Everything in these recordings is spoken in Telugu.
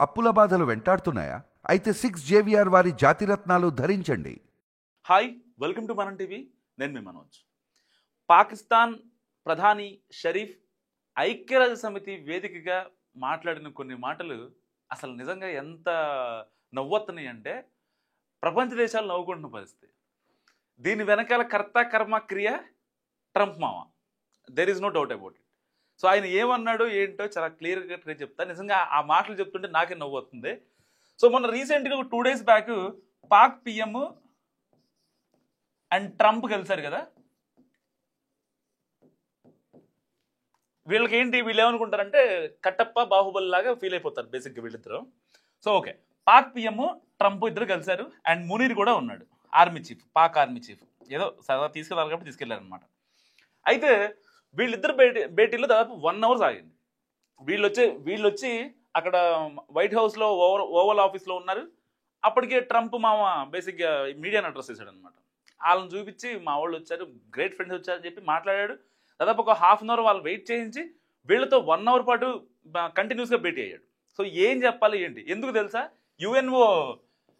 అప్పుల బాధలు వెంటాడుతున్నాయా? అయితే 6 JVR వారి జాతిరత్నాలు ధరించండి. హాయ్, వెల్కమ్ టు మనం టీవీ. నేను మీ మనోజ్. పాకిస్తాన్ ప్రధాని షరీఫ్ ఐక్యరాజ్య సమితి వేదికగా మాట్లాడిన కొన్ని మాటలు అసలు నిజంగా ఎంత నవ్వొస్తున్నాయి అంటే ప్రపంచ దేశాలు నవ్వుకుంటున్న పరిస్థితి. దీని వెనకాల కర్త కర్మ క్రియ ట్రంప్ మామ. There is no doubt about it. So ఆయన ఏమన్నాడు ఏంటో చాలా క్లియర్గా చెప్తా. నిజంగా ఆ మాటలు చెప్తుంటే నాకే నవ్వు వస్తుంది. సో మొన్న రీసెంట్గా 2 days back Pak PM and Trump కలిశారు కదా. వీళ్ళకి ఏంటి, వీళ్ళు ఏమనుకుంటారంటే కట్టప్ప బాహుబలి లాగా ఫీల్ అయిపోతారు బేసిక్గా వీళ్ళిద్దరు. So okay, Pak PM Trump ఇద్దరు కలిశారు అండ్ మునీర్ కూడా ఉన్నాడు, army chief, Pak army chief. ఏదో సరదా తీసుకెళ్ళాలి కాబట్టి తీసుకెళ్లారు అనమాట. అయితే వీళ్ళిద్దరు భేటీలో దాదాపు 1 hour సాగింది. వీళ్ళొచ్చి అక్కడ వైట్ హౌస్లో ఓవల్ ఆఫీస్లో ఉన్నారు. అప్పటికే ట్రంప్ మామ బేసిక్గా మీడియాని అడ్రస్ చేశాడు అనమాట. వాళ్ళని చూపించి మా వాళ్ళు వచ్చారు, గ్రేట్ ఫ్రెండ్స్ వచ్చారని చెప్పి మాట్లాడాడు. దాదాపు ఒక 1/2 hour వాళ్ళు వెయిట్ చేయించి వీళ్ళతో 1 hour పాటు కంటిన్యూస్గా భేటీ అయ్యాడు. సో ఏం చెప్పాలి ఏంటి, ఎందుకు తెలుసా? యుఎన్ఓ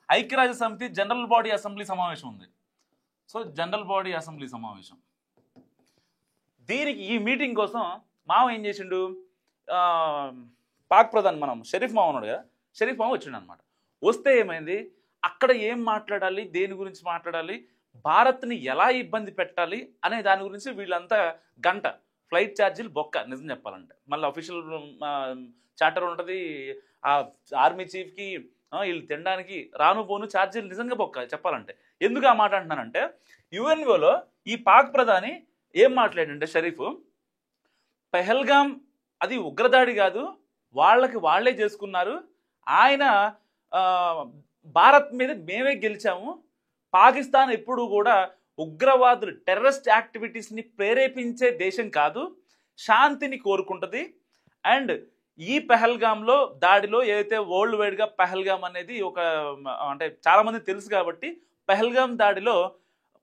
ఐక్యరాజ్య సమితి జనరల్ బాడీ అసెంబ్లీ సమావేశం ఉంది. సో జనరల్ బాడీ అసెంబ్లీ సమావేశం, దీనికి ఈ మీటింగ్ కోసం మామ ఏం చేసిండు, పాక్ ప్రధాని మనం షరీఫ్ మామ ఉన్నాడు కదా, షరీఫ్ మామ వచ్చిండు అనమాట. వస్తే ఏమైంది, అక్కడ ఏం మాట్లాడాలి, దేని గురించి మాట్లాడాలి, భారత్ని ఎలా ఇబ్బంది పెట్టాలి అనే దాని గురించి వీళ్ళంతా గంట. ఫ్లైట్ ఛార్జీలు బొక్క నిజం చెప్పాలంటే. మళ్ళీ అఫీషియల్ చార్టర్ ఉంటుంది ఆ ఆర్మీ చీఫ్కి, వీళ్ళు తినడానికి రాను పోను ఛార్జీలు నిజంగా బొక్క చెప్పాలంటే. ఎందుకు ఆ మాట అంటున్నానంటే, యుఎన్ఓలో ఈ పాక్ ప్రధాని ఏం మాట్లాడంటే షరీఫ్, పెహల్గాం అది ఉగ్రదాడి కాదు, వాళ్ళే చేసుకున్నారు, ఆయన భారత్ మీద మేమే గెలిచాము, పాకిస్తాన్ ఎప్పుడు కూడా ఉగ్రవాదులు టెర్రరిస్ట్ యాక్టివిటీస్ని ప్రేరేపించే దేశం కాదు, శాంతిని కోరుకుంటుంది. అండ్ ఈ పెహల్గాంలో దాడిలో ఏదైతే వరల్డ్ వైడ్గా పెహల్గాం అనేది ఒక అంటే చాలామంది తెలుసు కాబట్టి, పెహల్గాం దాడిలో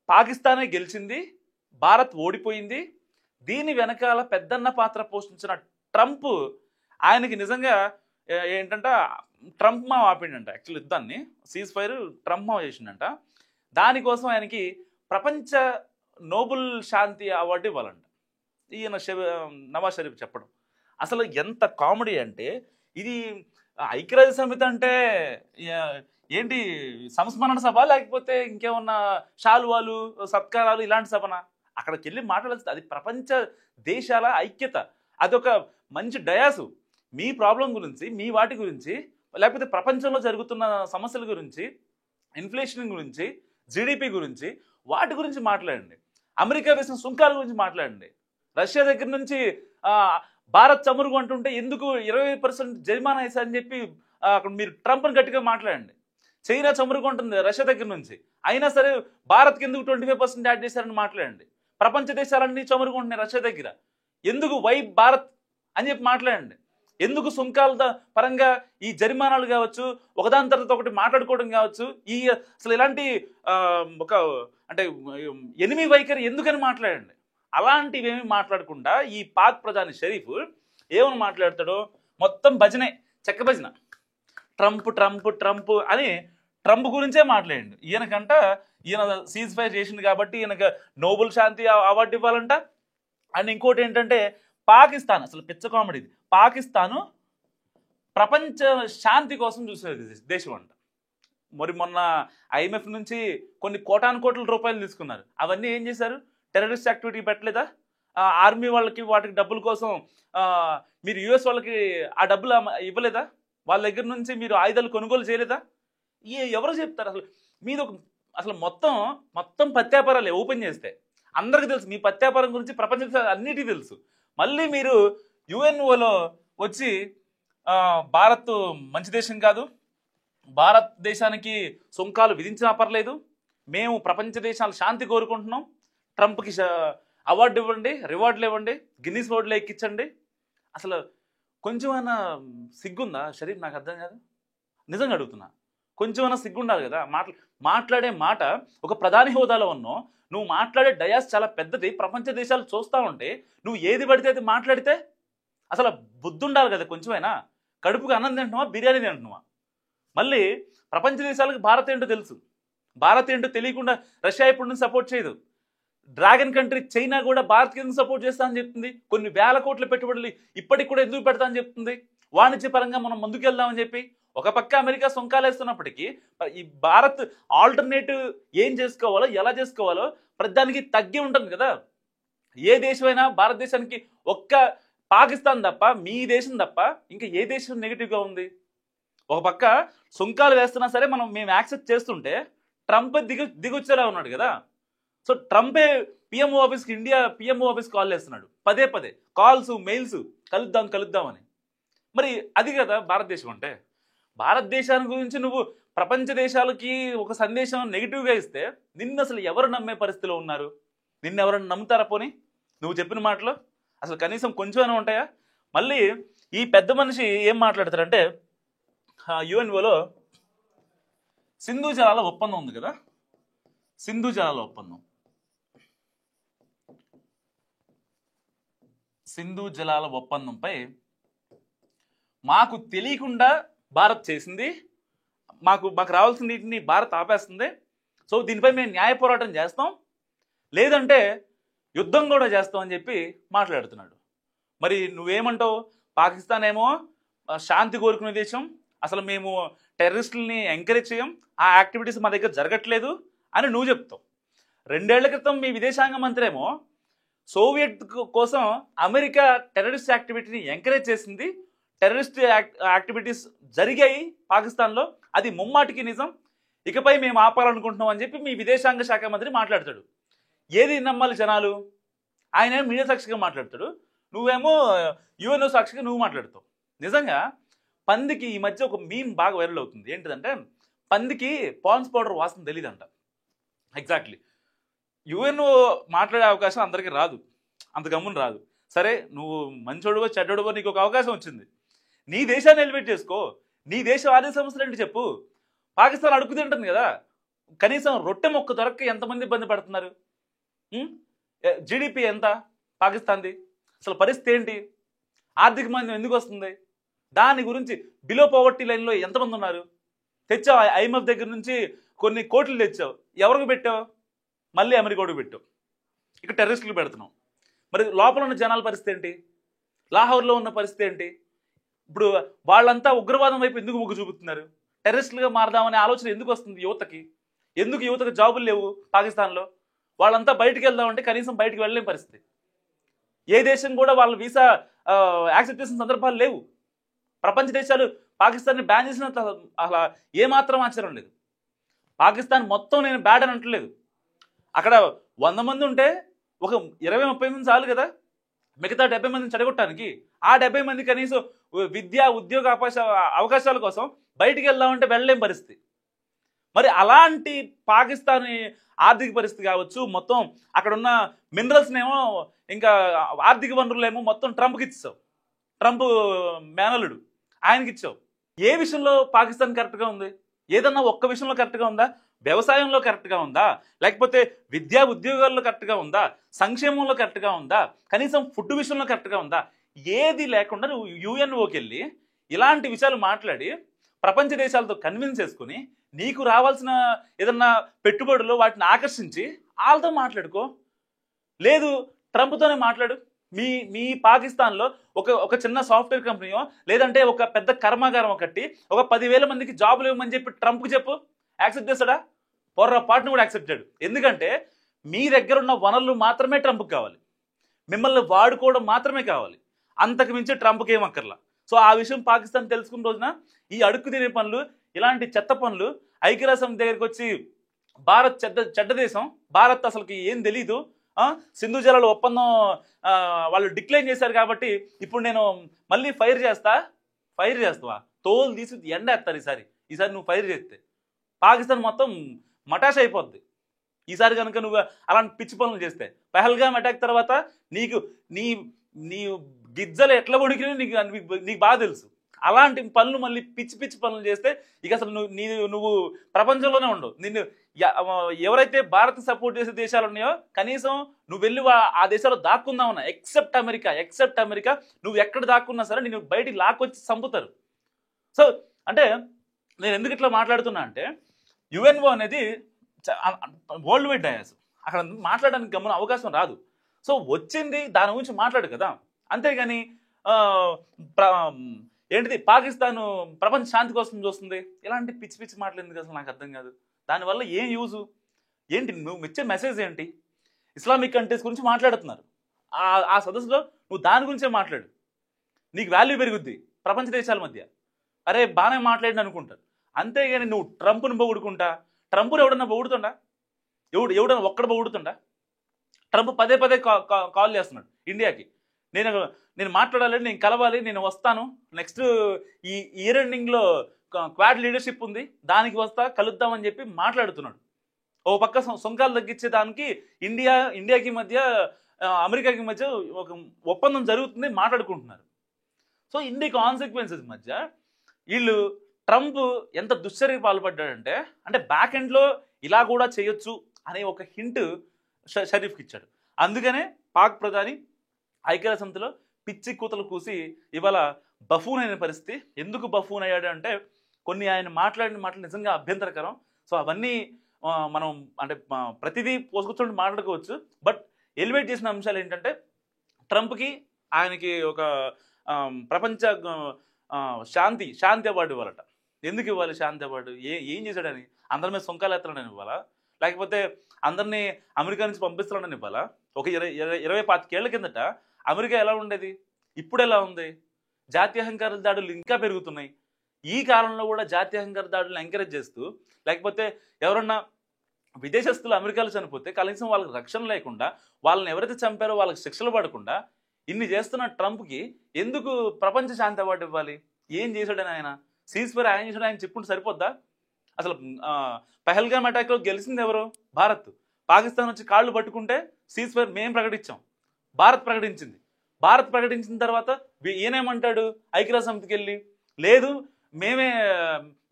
పాకిస్తానే గెలిచింది, భారత్ ఓడిపోయింది. దీని వెనకాల పెద్దన్న పాత్ర పోషించిన ట్రంప్, ఆయనకి నిజంగా ఏంటంటే ట్రంప్ మా ఆపిండంట. యాక్చువల్ యుద్ధాన్ని సీజ్ ఫైర్ ట్రంప్ మా చేసిండంట. దానికోసం ఆయనకి ప్రపంచ నోబెల్ శాంతి అవార్డు ఇవ్వాలంట, ఈయన నవాజ్ షరీఫ్ చెప్పడం. అసలు ఎంత కామెడీ అంటే, ఇది ఐక్యరాజ్య సమితి అంటే ఏంటి, సంస్మరణ సభ లేకపోతే ఇంకేమన్నా శాలువాలు సత్కారాలు ఇలాంటి సభనా? అక్కడికి వెళ్ళి మాట్లాడాల్సింది అది ప్రపంచ దేశాల ఐక్యత, అదొక మంచి డయాసు. మీ ప్రాబ్లం గురించి, మీ వాటి గురించి, లేకపోతే ప్రపంచంలో జరుగుతున్న సమస్యల గురించి, ఇన్ఫ్లేషన్ గురించి, జీడిపి గురించి, వాటి గురించి మాట్లాడండి. అమెరికా వేసిన సుంకాల గురించి మాట్లాడండి. రష్యా దగ్గర నుంచి భారత్ చమురు కొంటుంటే ఎందుకు 20% జరిమానా వేశారని చెప్పి అక్కడ మీరు ట్రంప్ని గట్టిగా మాట్లాడండి. చైనా చమురు కొంటుంది రష్యా దగ్గర నుంచి, అయినా సరే భారత్కి ఎందుకు 25% యాడ్ చేశారని మాట్లాడండి. ప్రపంచ దేశాలన్నీ చమురు కొంటున్నాయి రష్యా దగ్గర, ఎందుకు వై భారత్ అని చెప్పి మాట్లాడండి. ఎందుకు సుంకాల పరంగా ఈ జరిమానాలు కావచ్చు, ఒకదాని తర్వాత ఒకటి మాట్లాడుకోవడం కావచ్చు, ఈ అసలు ఇలాంటి ఒక అంటే ఎనిమి వైఖరి ఎందుకని మాట్లాడండి. అలాంటివి ఏమి మాట్లాడకుండా ఈ పాక్ ప్రధాని షరీఫ్ ఏమని మాట్లాడతాడో మొత్తం భజనే, చెక్క భజన. ట్రంప్ ట్రంప్ ట్రంప్ అని ట్రంప్ గురించే మాట్లాడండి. ఈయన సీజ్ ఫైర్ చేసింది కాబట్టి ఈయనకు నోబెల్ శాంతి అవార్డు ఇవ్వాలంట. అండ్ ఇంకోటి ఏంటంటే, పాకిస్తాన్ అసలు పిచ్చ కామెడీ, పాకిస్తాను ప్రపంచ శాంతి కోసం చూసేది దేశం అంట. మరి మొన్న ఐఎంఎఫ్ నుంచి కొన్ని కోట్ల రూపాయలు తీసుకున్నారు, అవన్నీ ఏం చేశారు? టెర్రరిస్ట్ యాక్టివిటీ పెట్టలేదా? ఆర్మీ వాళ్ళకి వాటికి డబ్బుల కోసం మీరు యుఎస్ వాళ్ళకి ఆ డబ్బులు ఇవ్వలేదా? వాళ్ళ దగ్గర నుంచి మీరు ఆయుధాలు కొనుగోలు చేయలేదా? ఎవరు చెప్తారు అసలు? మీది ఒక అసలు మొత్తం పత్యాపారాలే. ఓపెన్ చేస్తే అందరికీ తెలుసు మీ పత్యాపారం గురించి, ప్రపంచ అన్నిటికీ తెలుసు. మళ్ళీ మీరు యుఎన్ఓలో వచ్చి భారత్ మంచి దేశం కాదు, భారతదేశానికి సుంకాలు విధించినా పర్లేదు, మేము ప్రపంచ దేశాలు శాంతి కోరుకుంటున్నాం, ట్రంప్కి అవార్డు ఇవ్వండి, రివార్డులు ఇవ్వండి, గిన్నీస్ వరల్డ్లో ఎక్కించండి. అసలు కొంచెమైనా సిగ్గుందా షరీఫ్? నాకు అర్థం కాదు, నిజంగా అడుగుతున్నా. కొంచెమైనా సిగ్గుండాలి కదా. మాట్లాడే మాట ఒక ప్రధాని హోదాలో ఉన్నావు, నువ్వు మాట్లాడే డయాస్ చాలా పెద్దది, ప్రపంచ దేశాలు చూస్తూ ఉంటే నువ్వు ఏది పడితే అది మాట్లాడితే అసలు బుద్ధి ఉండాలి కదా కొంచెమైనా. కడుపుకి అన్నం తింటున్నావా, బిర్యానీ తింటున్నావా? మళ్ళీ ప్రపంచ దేశాలకు భారత్ ఏంటో తెలుసు. భారత్ ఏంటో తెలియకుండా రష్యా ఇప్పుడు సపోర్ట్ చేయదు. డ్రాగన్ కంట్రీ చైనా కూడా భారత్కి ఎందుకు సపోర్ట్ చేస్తా అని చెప్తుంది. కొన్ని వేల కోట్ల పెట్టుబడులు ఇప్పటికి కూడా ఎందుకు పెడతా అని చెప్తుంది. వాణిజ్య పరంగా మనం ముందుకెళ్దామని చెప్పి. ఒక పక్క అమెరికా సొంకాలు వేస్తున్నప్పటికీ ఈ భారత్ ఆల్టర్నేటివ్ ఏం చేసుకోవాలో, ఎలా చేసుకోవాలో ప్రతిదానికి తగ్గి ఉంటుంది కదా. ఏ దేశమైనా భారతదేశానికి ఒక్క పాకిస్తాన్ తప్ప, మీ దేశం తప్ప ఇంకా ఏ దేశం నెగిటివ్గా ఉంది? ఒక పక్క సుంకాలు వేస్తున్నా సరే మేము యాక్సెప్ట్ చేస్తుంటే ట్రంప్ దిగొచ్చేలా ఉన్నాడు కదా. సో ట్రంపే పిఎంఓ ఆఫీస్కి, ఇండియా పిఎంఓ ఆఫీస్ కాల్ చేస్తున్నాడు పదే పదే, కాల్స్ మెయిల్స్, కలుద్దామని. మరి అది కదా భారతదేశం అంటే. భారతదేశాన్ని గురించి నువ్వు ప్రపంచ దేశాలకి ఒక సందేశం నెగిటివ్గా ఇస్తే నిన్ను అసలు ఎవరు నమ్మే పరిస్థితిలో ఉన్నారు? నిన్ను ఎవరైనా నమ్ముతారా? పోనీ నువ్వు చెప్పిన మాటలు అసలు కనీసం కొంచెమైనా ఉంటాయా? మళ్ళీ ఈ పెద్ద మనిషి ఏం మాట్లాడతారంటే, యుఎన్ఓలో సింధు జలాల ఒప్పందం ఉంది కదా, సింధు జలాల ఒప్పందం, సింధు జలాల ఒప్పందంపై మాకు తెలియకుండా భారత్ చేసింది, మాకు రావాల్సిన నీటిని భారత్ ఆపేస్తుంది. సో దీనిపై మేము న్యాయ పోరాటం చేస్తాం, లేదంటే యుద్ధం కూడా చేస్తాం అని చెప్పి మాట్లాడుతున్నాడు. మరి నువ్వేమంటావు? పాకిస్తాన్ ఏమో శాంతి కోరుకునే దేశం, అసలు మేము టెర్రరిస్టులని ఎంకరేజ్ చేయం, ఆ యాక్టివిటీస్ మా దగ్గర జరగట్లేదు అని నువ్వు చెప్తావు. 2 ఏళ్ల క్రితం మీ విదేశాంగ మంత్రి ఏమో సోవియట్ కోసం అమెరికా టెర్రరిస్ట్ యాక్టివిటీని ఎంకరేజ్ చేసింది, టెర్రరిస్ట్ యాక్టివిటీస్ జరిగాయి పాకిస్తాన్లో, అది ముమ్మాటికి నిజం, ఇకపై మేము ఆపాలనుకుంటున్నాం అని చెప్పి మీ విదేశాంగ శాఖ మంత్రి మాట్లాడతాడు. ఏది నమ్మాలి జనాలు? ఆయన ఏమో మీడియా సాక్షిగా మాట్లాడతాడు, నువ్వేమో యుఎన్ఓ సాక్షిగా నువ్వు మాట్లాడతావు. నిజంగా పందికి ఈ మధ్య ఒక మీమ్ బాగా వైరల్ అవుతుంది. ఏంటిదంటే, పందికి పాన్స్ పౌడర్ వాసన తెలియదంట. ఎగ్జాక్ట్లీ యుఎన్ఓ మాట్లాడే అవకాశం అందరికీ రాదు, అంత గమ్మున రాదు. సరే నువ్వు మంచోడువో చెడ్డోడువో నీకు ఒక అవకాశం వచ్చింది, నీ దేశాన్ని ఎలివేట్ చేసుకో, నీ దేశం ఆర్థిక సమస్యలు ఏంటి చెప్పు. పాకిస్తాన్ అడుగు తింటుంది కదా, కనీసం రొట్టె మొక్క దొరక్క ఎంతమంది ఇబ్బంది పడుతున్నారు? జీడిపి ఎంత పాకిస్తాన్ది? అసలు పరిస్థితి ఏంటి? ఆర్థిక మాంద్యం ఎందుకు వస్తుంది? దాని గురించి బిలో పవర్టీ లైన్లో ఎంతమంది ఉన్నారు? తెచ్చావు ఐఎంఎఫ్ దగ్గర నుంచి కొన్ని కోట్లు తెచ్చావు, ఎవరికి పెట్టావు? మళ్ళీ అమెరికాకు పెట్టావు, ఇక టెర్రరిస్టులకు పెడుతున్నావు. మరి లోపల ఉన్న జనాల పరిస్థితి ఏంటి? లాహోర్లో ఉన్న పరిస్థితి ఏంటి? ఇప్పుడు వాళ్ళంతా ఉగ్రవాదం వైపు ఎందుకు మొగ్గు చూపుతున్నారు? టెర్రరిస్టులుగా మారదామనే ఆలోచన ఎందుకు వస్తుంది యువతకి? ఎందుకు యువతకు జాబులు లేవు పాకిస్తాన్లో? వాళ్ళంతా బయటికి వెళ్దామంటే కనీసం బయటికి వెళ్ళలేని పరిస్థితి. ఏ దేశం కూడా వాళ్ళ వీసా యాక్సెప్ట్ చేసిన సందర్భాలు లేవు. ప్రపంచ దేశాలు పాకిస్తాన్ని బ్యాన్ చేసినంత అసలు ఏమాత్రం ఆశ్చర్యం లేదు. పాకిస్తాన్ మొత్తం నేను బ్యాడ్ అని అంటలేదు. అక్కడ 100 మంది ఉంటే ఒక 20-30 మంది చాలు కదా మిగతా 70 మందిని చెడగొట్టడానికి. ఆ 70 మంది కనీసం విద్యా ఉద్యోగ అవకాశాల కోసం బయటికి వెళ్దామంటే వెళ్ళలేని పరిస్థితి. మరి అలాంటి పాకిస్తాన్ ఆర్థిక పరిస్థితి కావచ్చు, మొత్తం అక్కడ ఉన్న మినరల్స్నేమో ఇంకా ఆర్థిక వనరులేమో మొత్తం ట్రంప్కి ఇచ్చావు. ట్రంప్ మేనలుడు ఆయనకి ఇచ్చావు. ఏ విషయంలో పాకిస్తాన్ కరెక్ట్గా ఉంది? ఏదన్నా ఒక్క విషయంలో కరెక్ట్గా ఉందా? వ్యవసాయంలో కరెక్ట్గా ఉందా? లేకపోతే విద్యా ఉద్యోగాల్లో కరెక్ట్గా ఉందా? సంక్షేమంలో కరెక్ట్గా ఉందా? కనీసం ఫుడ్ విషయంలో కరెక్ట్గా ఉందా? ఏది లేకుండా నువ్వు యుఎన్ఓకి వెళ్ళి ఇలాంటి విషయాలు మాట్లాడి ప్రపంచ దేశాలతో కన్విన్స్ చేసుకుని నీకు రావాల్సిన ఏదన్నా పెట్టుబడులు వాటిని ఆకర్షించి వాళ్ళతో మాట్లాడుకో. లేదు ట్రంప్తోనే మాట్లాడు. మీ పాకిస్తాన్లో ఒక చిన్న సాఫ్ట్వేర్ కంపెనీయో లేదంటే ఒక పెద్ద కర్మాగారం కట్టి ఒక 10,000 మందికి జాబులు ఇవ్వమని చెప్పి ట్రంప్కి చెప్పు, యాక్సెప్ట్ చేస్తాడా? పొర్రపాటును కూడా యాక్సెప్ట్ చేయడు. ఎందుకంటే మీ దగ్గర ఉన్న వనరులు మాత్రమే ట్రంప్కి కావాలి, మిమ్మల్ని వాడుకోవడం మాత్రమే కావాలి, అంతకు మించి ట్రంప్కి ఏం అక్కర్లా. సో ఆ విషయం పాకిస్తాన్ తెలుసుకున్న రోజున ఈ అడుక్కు తినే పనులు, ఇలాంటి చెత్త పనులు, ఐక్యరాజ్యం దగ్గరికి వచ్చి భారత్ చెడ్డ దేశం, భారత్ అసలుకి ఏం తెలీదు, సింధు జలాల ఒప్పందం వాళ్ళు డిక్లైన్ చేశారు కాబట్టి ఇప్పుడు నేను మళ్ళీ ఫైర్ చేస్తావా? తోలు తీసి ఎండేస్తారు. ఈసారి నువ్వు ఫైర్ చేస్తే పాకిస్తాన్ మొత్తం మటాష్ అయిపోద్ది. ఈసారి కనుక నువ్వు అలాంటి పిచ్చి పనులు చేస్తే. పహల్గామ్ అటాక్ తర్వాత నీ గిజ్జలు ఎట్లా ఉడికినా నీకు బాగా తెలుసు. అలాంటి పనులు మళ్ళీ పిచ్చి పనులు చేస్తే ఇక అసలు నువ్వు ప్రపంచంలోనే ఉండవు. నిన్ను ఎవరైతే భారత్ సపోర్ట్ చేసే దేశాలు ఉన్నాయో కనీసం నువ్వు వెళ్ళి ఆ దేశాల్లో దాక్కుందామన్నా, ఎక్సెప్ట్ అమెరికా నువ్వు ఎక్కడ దాక్కున్నా సరే నిన్ను బయటికి లాక్కొచ్చి చంపుతారు. సో అంటే నేను ఎందుకు ఇట్లా మాట్లాడుతున్నా అంటే యుఎన్ఓ అనేది వరల్డ్ వైడ్ డయాస్, అక్కడ మాట్లాడడానికి గమనం అవకాశం రాదు. సో వచ్చింది దాని గురించి మాట్లాడు కదా, అంతేగాని ఏంటిది పాకిస్తాన్ ప్రపంచ శాంతి కోసం చూస్తుంది, ఇలాంటి పిచ్చి పిచ్చి మాటలు ఎందుకు అసలు నాకు అర్థం కాదు. దానివల్ల ఏం యూజు ఏంటి, నువ్వు ఇచ్చే మెసేజ్ ఏంటి? ఇస్లామిక్ కంట్రీస్ గురించి మాట్లాడుతున్నారు, ఆ సదస్సులో నువ్వు దాని గురించే మాట్లాడు, నీకు వాల్యూ పెరుగుద్ది ప్రపంచ దేశాల మధ్య. అరే బాగానే మాట్లాడిన అనుకుంటారు, అంతేగాని నువ్వు ట్రంప్ను పొగుడుకుంటా, ట్రంప్ను ఎవడన్నా పొగుడుతుండా? ఎవడన్నా ఒక్కడ పొగుడుతుండా? ట్రంప్ పదే పదే కాల్ చేస్తున్నాడు ఇండియాకి, నేను మాట్లాడాలి, నేను కలవాలి, నేను వస్తాను, నెక్స్ట్ ఈ ఇయర్ ఎండింగ్లో క్వాడ్ లీడర్షిప్ ఉంది, దానికి వస్తా, కలుద్దామని చెప్పి మాట్లాడుతున్నాడు. ఓ పక్క సుంకాలు తగ్గించే దానికి ఇండియాకి మధ్య అమెరికాకి మధ్య ఒక ఒప్పందం జరుగుతుంది, మాట్లాడుకుంటున్నారు. సో ఇన్ని కాన్సిక్వెన్సెస్ మధ్య వీళ్ళు ట్రంప్ ఎంత దుశ్చర్యకు పాల్పడ్డాడంటే, అంటే బ్యాక్ ఎండ్లో ఇలా కూడా చేయొచ్చు అనే ఒక హింట్ షరీఫ్కి ఇచ్చాడు. అందుకనే పాక్ ప్రధాని ఐక్యరాజ్య సమితిలో పిచ్చి కూతలు కూసి ఇవాళ బఫూన్ అయిన పరిస్థితి. ఎందుకు బఫూన్ అయ్యాడు అంటే కొన్ని ఆయన మాట్లాడిన మాటలు నిజంగా అభ్యంతరకరం. సో అవన్నీ మనం అంటే ప్రతిదీ పోసుకొచ్చుకుంటూ మాట్లాడుకోవచ్చు. బట్ ఎలివేట్ చేసిన అంశాలు ఏంటంటే ట్రంప్కి ఆయనకి ఒక ప్రపంచ శాంతి అవార్డు ఇవ్వాలట. ఎందుకు ఇవ్వాలి శాంతి అవార్డు? ఏం చేశాడని? అందరి మీద సొంకాలు ఎత్తడాని ఇవ్వాలా, లేకపోతే అందరినీ అమెరికా నుంచి పంపిస్తున్నాడని ఇవ్వాలా? ఒక 20-25 ఏళ్ల కిందట అమెరికా ఎలా ఉండేది, ఇప్పుడు ఎలా ఉంది? జాతీయాహంకార దాడులు ఇంకా పెరుగుతున్నాయి. ఈ కాలంలో కూడా జాతీయాహంకార దాడులను ఎంకరేజ్ చేస్తూ, లేకపోతే ఎవరన్నా విదేశస్తులు అమెరికాలో చనిపోతే కనీసం వాళ్ళకి రక్షణ లేకుండా, వాళ్ళని ఎవరైతే చంపారో వాళ్ళకి శిక్షలు పడకుండా ఇన్ని చేస్తున్న ట్రంప్కి ఎందుకు ప్రపంచ శాంతి అవార్డు ఇవ్వాలి? ఏం చేశాడని ఆయన? సీజ్ ఫైర్ ఆయన చేశాడు, ఆయన చెప్పుకుంటూ సరిపోద్దా? అసలు పహల్గామ్ అటాక్లో గెలిచింది ఎవరు? భారత్. పాకిస్తాన్ వచ్చి కాళ్ళు పట్టుకుంటే సీజ్ ఫైర్ మేము ప్రకటించాం, భారత్ ప్రకటించింది. భారత్ ప్రకటించిన తర్వాత ఈయనేమంటాడు ఐక్యరాజ్య సమితికి వెళ్ళి, లేదు మేమే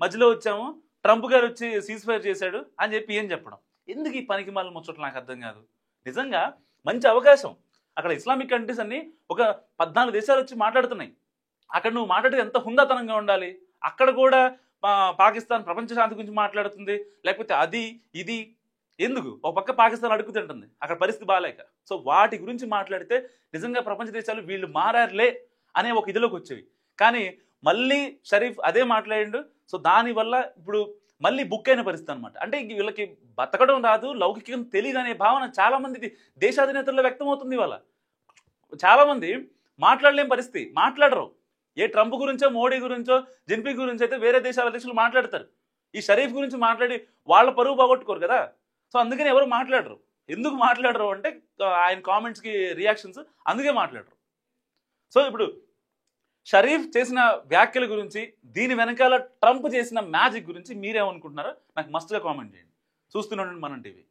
మధ్యలో వచ్చాము, ట్రంప్ గారు వచ్చి సీజ్ ఫైర్ చేశాడు అని చెప్పి ఏం చెప్పడం? ఎందుకు ఈ పనికి మాలిన ముచ్చట్లు నాకు అర్థం కాదు. నిజంగా మంచి అవకాశం. అక్కడ ఇస్లామిక్ కంట్రీస్ అన్ని ఒక 14 దేశాలు వచ్చి మాట్లాడుతున్నాయి. అక్కడ నువ్వు మాట్లాడితే ఎంత హుందాతనంగా ఉండాలి. అక్కడ కూడా పాకిస్తాన్ ప్రపంచ శాంతి గురించి మాట్లాడుతుంది, లేకపోతే అది ఇది. ఎందుకు? ఒక పక్క పాకిస్తాన్ అడుగు తింటుంది అక్కడ పరిస్థితి బాగాలేక. సో వాటి గురించి మాట్లాడితే నిజంగా ప్రపంచ దేశాలు వీళ్ళు మారారులే అనే ఒక ఇదిలోకి వచ్చేవి. కానీ మళ్ళీ షరీఫ్ అదే మాట్లాడిండు. సో దానివల్ల ఇప్పుడు మళ్ళీ బుక్ అయిన పరిస్థితి అనమాట. అంటే వీళ్ళకి బతకడం రాదు, లౌకికం తెలియదు అనే భావన చాలా మంది దేశాధినేతల్లో వ్యక్తమవుతుంది. ఇవాళ చాలామంది మాట్లాడలేని పరిస్థితి, మాట్లాడరు. ఏ ట్రంప్ గురించో, మోడీ గురించో, జిన్పింగ్ గురించి అయితే వేరే దేశాల అధ్యక్షులు మాట్లాడతారు. ఈ షరీఫ్ గురించి మాట్లాడి వాళ్ళ పరువు పోగొట్టుకోరు కదా. సో అందుకని ఎవరు మాట్లాడరు. ఎందుకు మాట్లాడరు అంటే ఆయన కామెంట్స్కి రియాక్షన్స్, అందుకే మాట్లాడరు. సో ఇప్పుడు షరీఫ్ చేసిన వ్యాఖ్యల గురించి, దీని వెనకాల ట్రంప్ చేసిన మ్యాజిక్ గురించి మీరేమనుకుంటున్నారో నాకు మస్తుగా కామెంట్ చేయండి. చూస్తూనే ఉండండి మనం టీవీ.